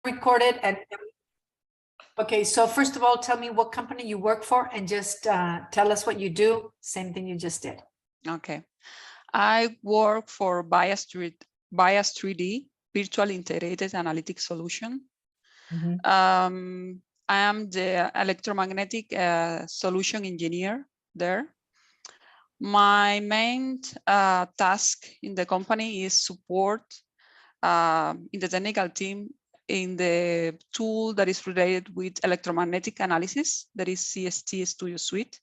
recorded and okay, so first of all, tell me what company you work for and just tell us what you do. Same thing you just did. Okay. I work for Bias 3D, Virtual Integrated Analytic Solution. I am the electromagnetic solution engineer there. My main task in the company is support in the technical team in the tool that is related with electromagnetic analysis, that is CST Studio Suite.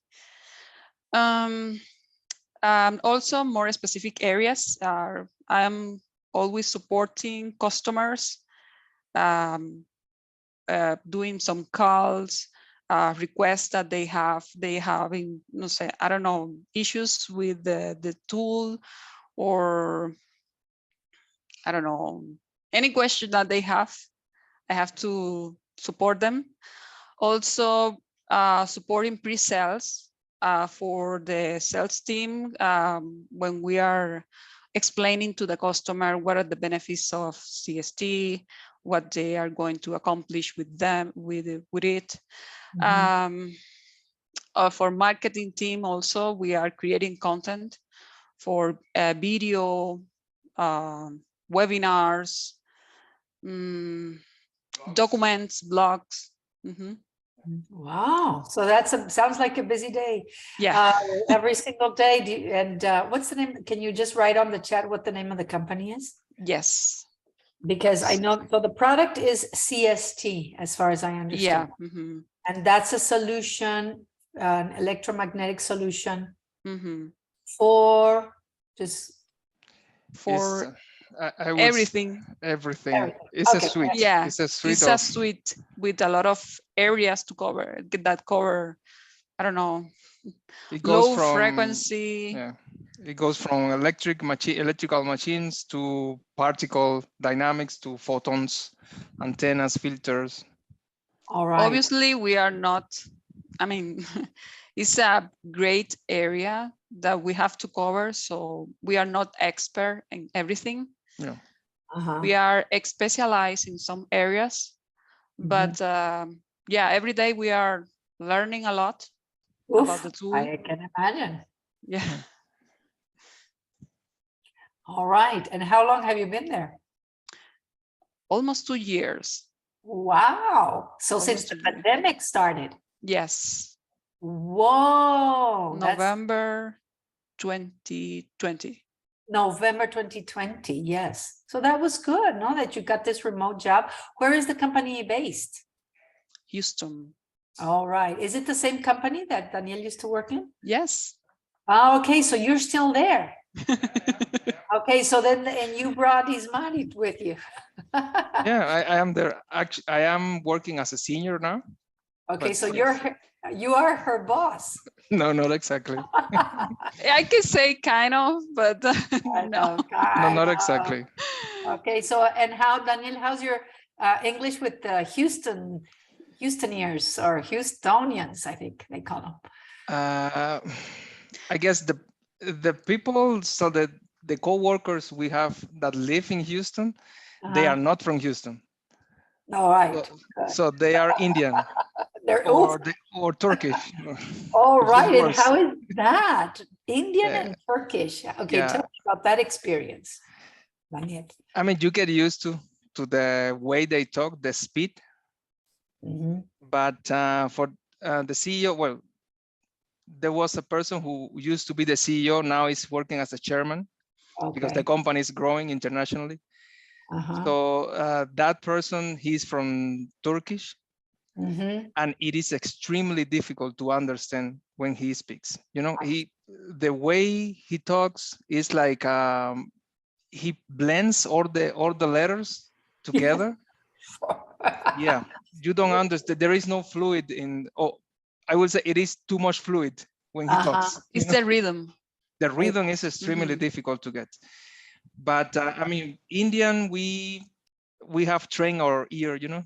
Also more specific areas are, I'm always supporting customers, doing some calls, requests that they have in, no say, I don't know, issues with the tool, or I don't know, any question that they have, I have to support them. Also supporting pre-sales for the sales team when we are explaining to the customer what are the benefits of CST, what they are going to accomplish with them, with it. For marketing team also, we are creating content for video, webinars, documents, blogs. Wow, so sounds like a busy day. Yeah. Every single day. And what's the name? Can you just write on the chat what the name of the company is? Yes. Because I know, so the product is CST, as far as I understand. Yeah. And that's a solution, an electromagnetic solution for just for everything. It's a suite. Yeah, it's a suite with a lot of areas to cover that cover, I don't know, it goes low from frequency. Yeah, it goes from electrical machines to particle dynamics to photons, antennas, filters. All right. Obviously, we are not, I mean, it's a great area that we have to cover. So we are not expert in everything. Yeah. We are specialized in some areas, but yeah, every day we are learning a lot about the tool. I can imagine. Yeah. All right. And how long have you been there? Almost 2 years. Wow. So since the pandemic started? Yes. Whoa. November 2020. November 2020, yes. So that was good, no? That you got this remote job. Where is the company based? Houston. All right. Is it the same company that Daniel used to work in? Yes. Oh, okay, so you're still there. Okay, so then, and you brought Ismani with you. Yeah, I am there. Actually, I am working as a senior now. Okay, so you are her boss. No, not exactly. I can say kind of, but no. No, not exactly. Okay, so and how, Daniel, how's your English with the Houstonians or Houstonians, I think they call them? I guess the people, so the co-workers we have that live in Houston, they are not from Houston. All right. So they are Indian. or Turkish. Oh, right. And how is that? Indian and Turkish. Okay, yeah. Tell me about that experience. Daniel. I mean, you get used to the way they talk, the speed. But for the CEO, well, there was a person who used to be the CEO, now is working as a chairman because the company is growing internationally. So that person, he's from Turkish. And it is extremely difficult to understand when he speaks. You know, the way he talks is like he blends all the letters together. Yeah, you don't understand. There is no fluid in. Oh, I will say it is too much fluid when he talks. It's the rhythm. The rhythm is extremely difficult to get. But I mean, Indian, we have trained our ear, you know.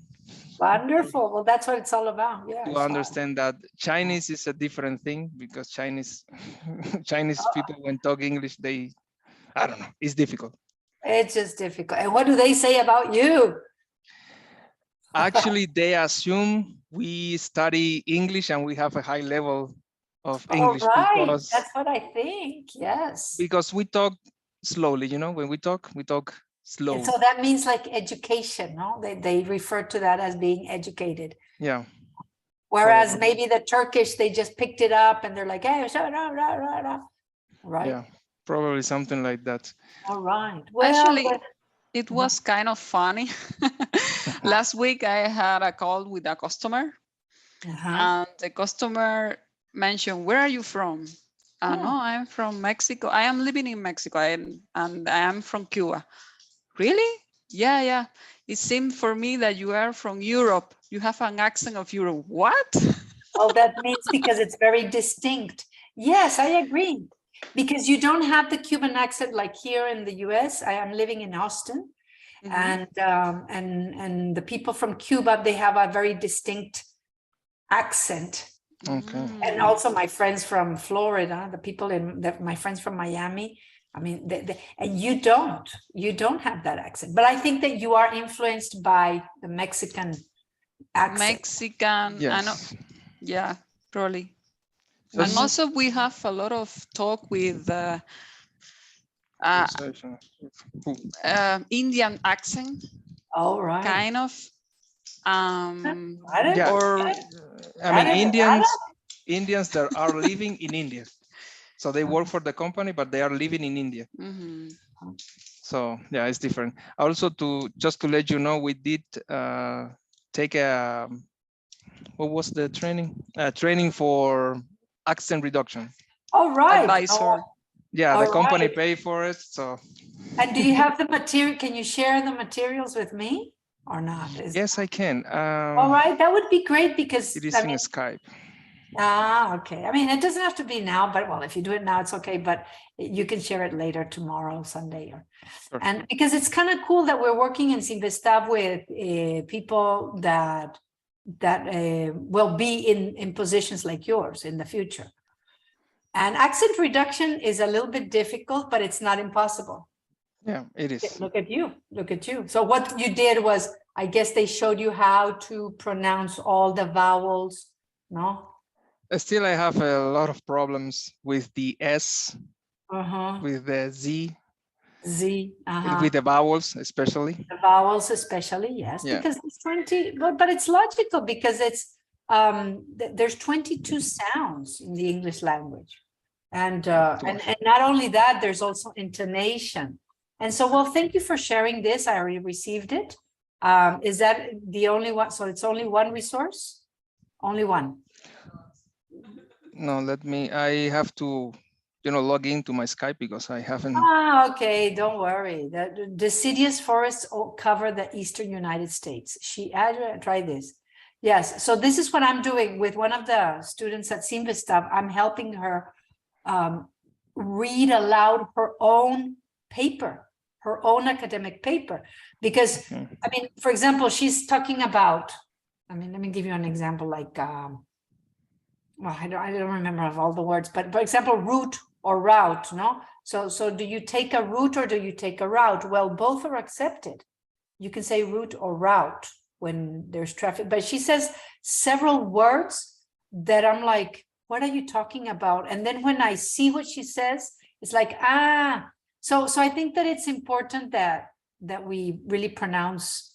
Wonderful. Well, that's what it's all about. Yeah. To understand that Chinese is a different thing because Chinese people, when talk English, I don't know, it's difficult. It's just difficult. And what do they say about you? Actually, they assume we study English and we have a high level of All English right, that's what I think. Yes. because we talk slowly, you know, when we talk slow. And so that means like education, no? They refer to that as being educated. Yeah. Whereas maybe the Turkish, they just picked it up and they're like, hey, right? Yeah, probably something like that. All right. Well, Actually, it was kind of funny. Last week, I had a call with a customer, and the customer mentioned, "Where are you from?" No, I'm from Mexico. I am living in Mexico, and I am from Cuba. Really? Yeah, yeah. It seemed for me that you are from Europe. You have an accent of Europe. What? oh, that means because it's very distinct. Yes, I agree. Because you don't have the Cuban accent like here in the US. I am living in Austin. And the people from Cuba, they have a very distinct accent. Okay. And also my friends from Florida, the people my friends from Miami, I mean, and you don't have that accent, but I think that you are influenced by the Mexican accent. Mexican, Yes. I know, yeah, probably. So And also we have a lot of talk with Indian accent. All right. Kind of. yeah. Or I mean, Indians that are living in India. So they work for the company, but they are living in India. So yeah, it's different. Also, just to let you know, we did take a, what was the training? Training for accent reduction. All right. Advisor. Yeah, the company paid for it. So. And do you have the material? Can you share the materials with me or not? Yes, I can. All right, that would be great because it is in Skype. Okay. I mean, it doesn't have to be now, but well, if you do it now, it's okay. But you can share it later, tomorrow, Sunday, and because it's kind of cool that we're working in Sinvestav with people that will be in positions like yours in the future. And accent reduction is a little bit difficult, but it's not impossible. Yeah, it is. Look at you. Look at you. So what you did was, I guess they showed you how to pronounce all the vowels, no? Still, I have a lot of problems with the S, with the Z, with the vowels, especially. The vowels, especially, yes, because it's 20, but it's logical because it's there's 22 sounds in the English language, and not only that, there's also intonation. And so, well, thank you for sharing this. I already received it. Is that the only one? So it's only one resource? Only one? No, I have to, log into my Skype because I haven't. Okay, don't worry. The deciduous forests cover the eastern United States. Try this. Yes, so this is what I'm doing with one of the students at Sinvestav. I'm helping her read aloud her own paper, her own academic paper. Because, I mean, for example, she's talking about, let me give you an example like, well, I don't remember of all the words, but for example, route or route, no? So do you take a route or do you take a route? Well, both are accepted. You can say route or route when there's traffic, but she says several words that I'm like, what are you talking about? And then when I see what she says, it's like, so I think that it's important that we really pronounce,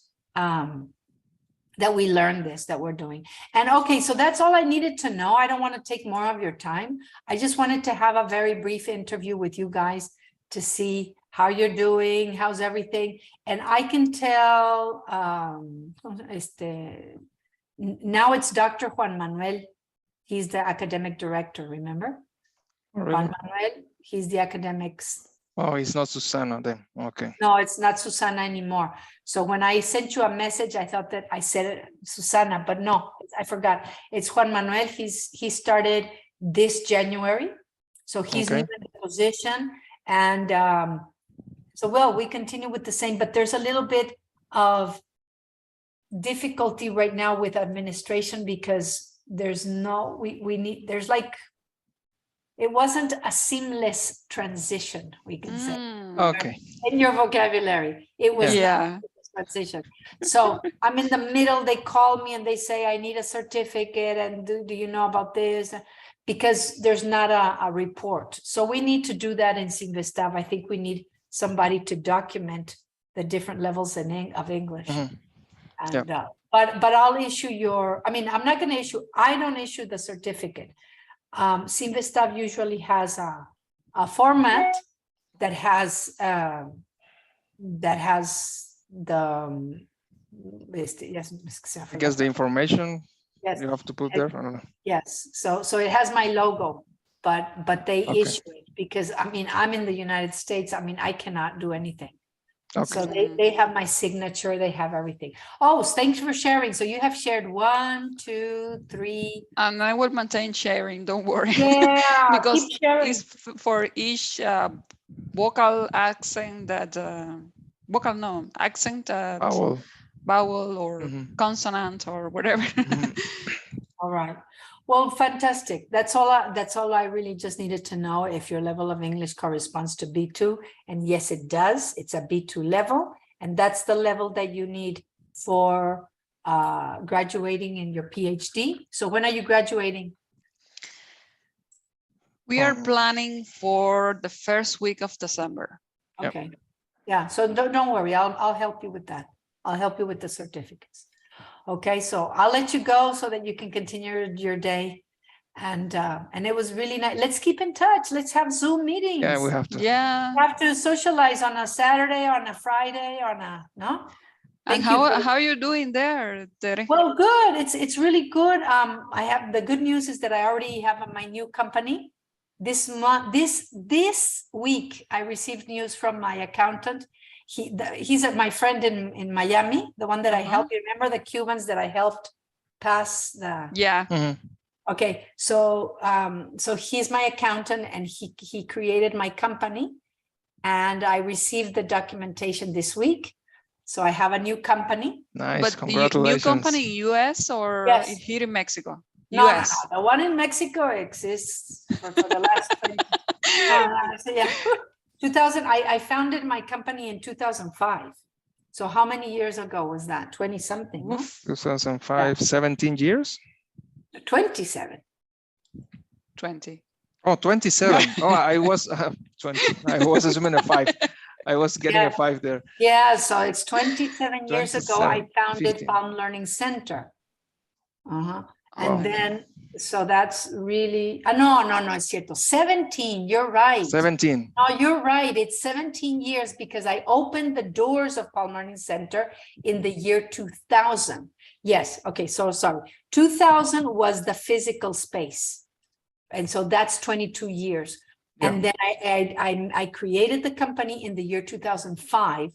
that we learn this, that we're doing. And okay, so that's all I needed to know. I don't want to take more of your time. I just wanted to have a very brief interview with you guys to see how you're doing, how's everything. And I can tell, now it's Dr. Juan Manuel. He's the academic director, remember? Really? Juan Manuel, he's the academics. Oh, it's not Susana then, okay. No, it's not Susana anymore. So when I sent you a message, I thought that I said it, Susana, but no, I forgot. It's Juan Manuel. He started this January. So he's leaving the position. And so, well, we continue with the same, but there's a little bit of difficulty right now with administration because there's no, there's like, it wasn't a seamless transition, we can say. Okay. In your vocabulary, it was transition. So I'm in the middle. They call me and they say, I need a certificate. And do you know about this? Because there's not a report. So we need to do that in Sinvestav. I think we need somebody to document the different levels of English. And but I'll issue I mean, I'm not going to issue, I don't issue the certificate. Sinvestav usually has a format that has the yes, I guess the information yes, you have to put there. I don't know. yes. So it has my logo, but they issue it because I mean I'm in the United States. I mean I cannot do anything. So they have my signature, they have everything. Oh, thanks for sharing. So you have shared 1, 2, 3. And I will maintain sharing, don't worry. Yeah, because keep sharing. it's for each vocal accent that, accent, vowel or consonant or whatever. All right. Well, fantastic. That's all I really just needed to know if your level of English corresponds to B2. And yes, it does. It's a B2 level. And that's the level that you need for graduating in your PhD. So when are you graduating? We are planning for the first week of December. Okay. Yeah. So don't worry. I'll help you with that. I'll help you with the certificates. Okay, so I'll let you go so that you can continue your day. And it was really nice. Let's keep in touch. Let's have Zoom meetings. Yeah, we have to. Yeah. We have to socialize on a Saturday, on a Friday, no? And how are you doing there, Tere? Well, good. It's really good. I have the good news is that I already have my new company. This month, this week, I received news from my accountant. He's my friend in Miami, the one that I helped. You remember the Cubans that I helped pass the? Yeah. Okay, so he's my accountant, and he created my company, and I received the documentation this week. So I have a new company. Nice, but congratulations. New company in US or here in Mexico? No, US. the one in Mexico exists for the last 20 so yeah. 2000, I founded my company in 2005. So how many years ago was that? 20 something, no? 2005, 17 years? 27. 20. Oh, 27. Oh, I was 20. I was assuming a 5. I was getting a 5 there. Yeah, so it's 27 years ago, I founded 15. Palm Learning Center. And then, so that's really, no, it's cierto. 17, you're right. 17. No, you're right. It's 17 years because I opened the doors of Palm Learning Center in the year 2000. Yes. Okay. So sorry. 2000 was the physical space. And so that's 22 years. Yeah. And then I created the company in the year 2005,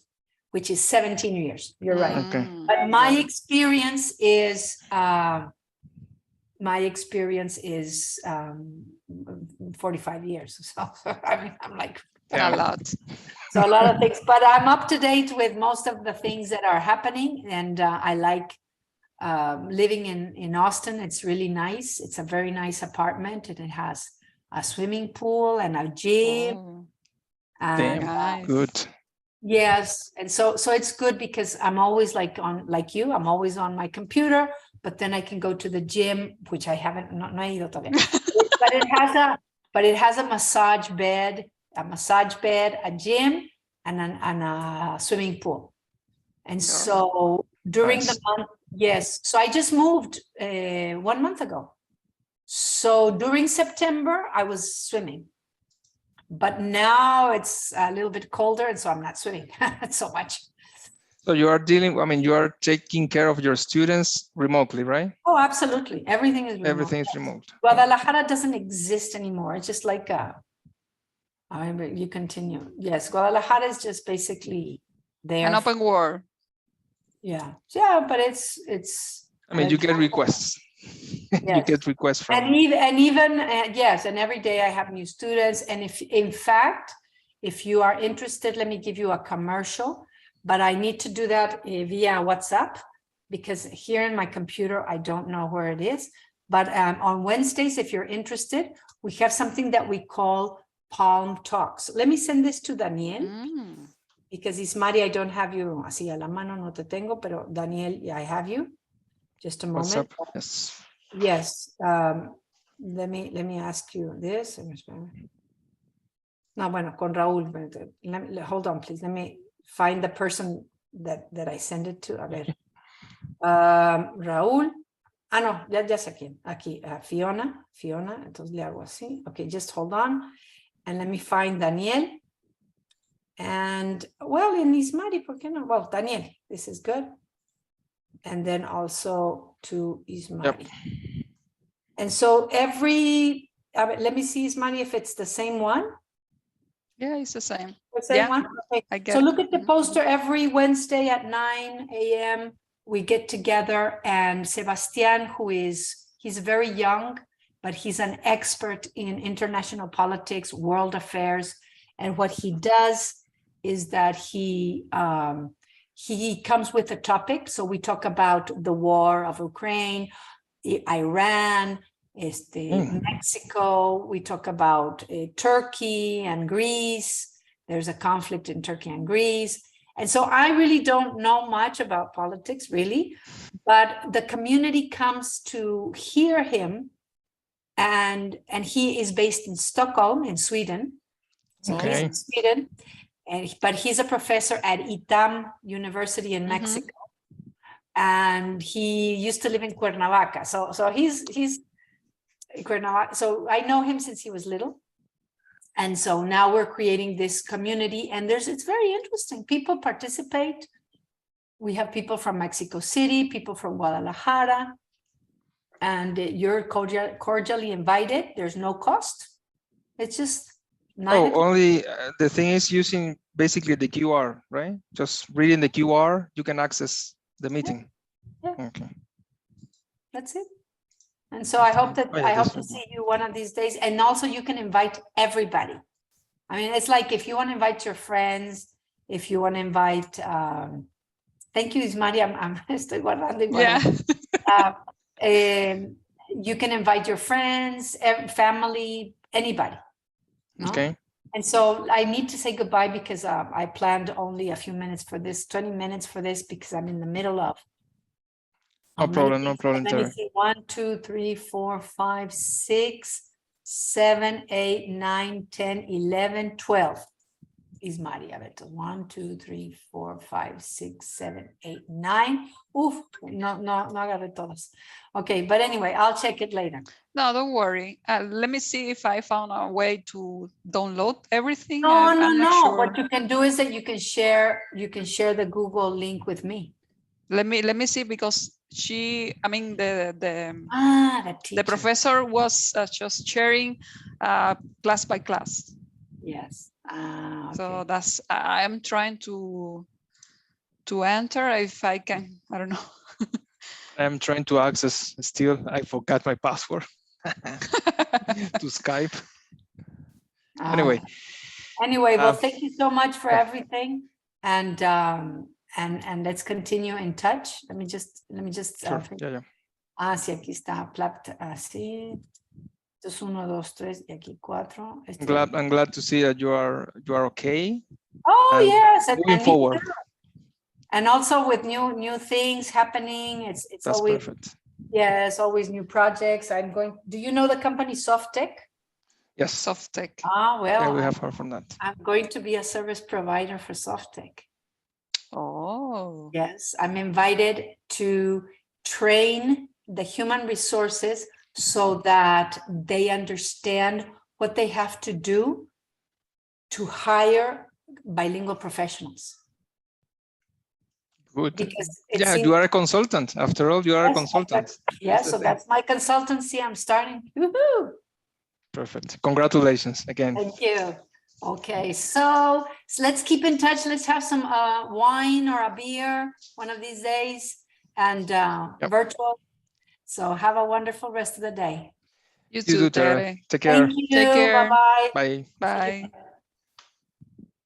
which is 17 years. You're right. Okay. But my experience is, 45 years. So I mean, I'm like a lot. So a lot of things, but I'm up to date with most of the things that are happening. And I like living in Austin. It's really nice. It's a very nice apartment, and it has a swimming pool and a gym. Oh, and, nice. Good. Yes, and so it's good because I'm always like I'm always on my computer, but then I can go to the gym, which I haven't no he ido todavía. but it has a massage bed, a gym, and a swimming pool. And so during the month, yes. So I just moved 1 month ago. So during September, I was swimming. But now it's a little bit colder, and so I'm not swimming so much. So you are you are taking care of your students remotely, right? Oh, absolutely. Everything is remote. Everything is remote. Guadalajara doesn't exist anymore. It's just like you continue. Yes, Guadalajara is just basically there. An open war. Yeah, but it's. You get requests. Yes. You get requests from. And even yes, and every day I have new students. And if you are interested, let me give you a commercial. But I need to do that via WhatsApp because here in my computer I don't know where it is. But on Wednesdays, if you're interested, we have something that we call Palm Talks. Let me send this to Daniel. because Ismari, I don't have you así a la mano, no te tengo, pero Daniel, yeah, I have you. Just a What's moment. up? Yes. Yes. Let me ask you this. No, bueno, con Raúl. Hold on, please. Let me find the person that I send it to. A ver. Raúl. Ah, no, ya sé quién. Aquí, Fiona. Entonces le hago así. Okay, just hold on. And let me find Daniel. And, well, in Ismari, ¿por qué no? Well, Daniel, this is good. And then also to Ismari. Yep. And so let me see, Ismari, if it's the same one. Yeah, it's the same. The same one? Okay. I get So it. look at the poster every Wednesday at 9 a.m. We get together, and Sebastian, he's very young, but he's an expert in international politics, world affairs. And what he does is that he comes with a topic. So we talk about the war of Ukraine, Iran, Mexico. We talk about Turkey and Greece. There's a conflict in Turkey and Greece. And so I really don't know much about politics, really, but the community comes to hear him, and he is based in Stockholm, in Sweden. So he's in Sweden, but he's a professor at ITAM University in Mexico, and he used to live in Cuernavaca. So he's Cuernavaca. So I know him since he was little. And so now we're creating this community, and it's very interesting. People participate. We have people from Mexico City, people from Guadalajara, and you're cordially invited. There's no cost. It's just only the thing is using basically the QR, right? Just reading the QR, you can access the meeting. Yeah. Okay. That's it. And so I hope to see you one of these days. And also you can invite everybody. I mean, it's like if you want to invite your friends, if you want to invite, thank you, Ismari, I'm estoy guardando igual. Yeah. You can invite your friends, family, anybody. No? Okay. And so I need to say goodbye because I planned only a few minutes for this, 20 minutes for this, because I'm in the middle of No problem. Let me see. 1, 2, 3, 4, 5, 6, 7, 8, 9, 10, 11, 12. Is Maria Beto. 1, 2, 3, 4, 5, 6, 7, 8, 9. Oof, no agarré todos. Okay, but anyway, I'll check it later. No, don't worry. Let me see if I found a way to download everything. No. Sure. What you can do is that you can share the Google link with me. Let me see, because the teacher. professor was just sharing class by class. Yes. Okay. So I'm trying to enter if I can. I don't know. I'm trying to access still. I forgot my password to Skype. Anyway, well, thank you so much for everything, and let's continue in touch. Let me just. Sure. Yeah. Sí, aquí está. Así. Entonces 1, 2, 3 y aquí 4. I'm glad to see that you are okay. Oh, and yes, moving forward. And also with new things happening. It's That's always perfect. Yes, always new projects. Do you know the company Softtech? Yes. Softtech. Well, yeah, we have heard from that. I'm going to be a service provider for Softtech. Oh. Yes, I'm invited to train the human resources so that they understand what they have to do to hire bilingual professionals. Good. Because you are a consultant. After all, you are a consultant. So that's my consultancy. I'm starting. Woohoo! Perfect. Congratulations again. Thank you. Okay, so let's keep in touch. Let's have some wine or a beer one of these days, and virtual. So have a wonderful rest of the day. You too, Tere. Take care. Thank you. Take care. Bye-bye. Bye. Bye.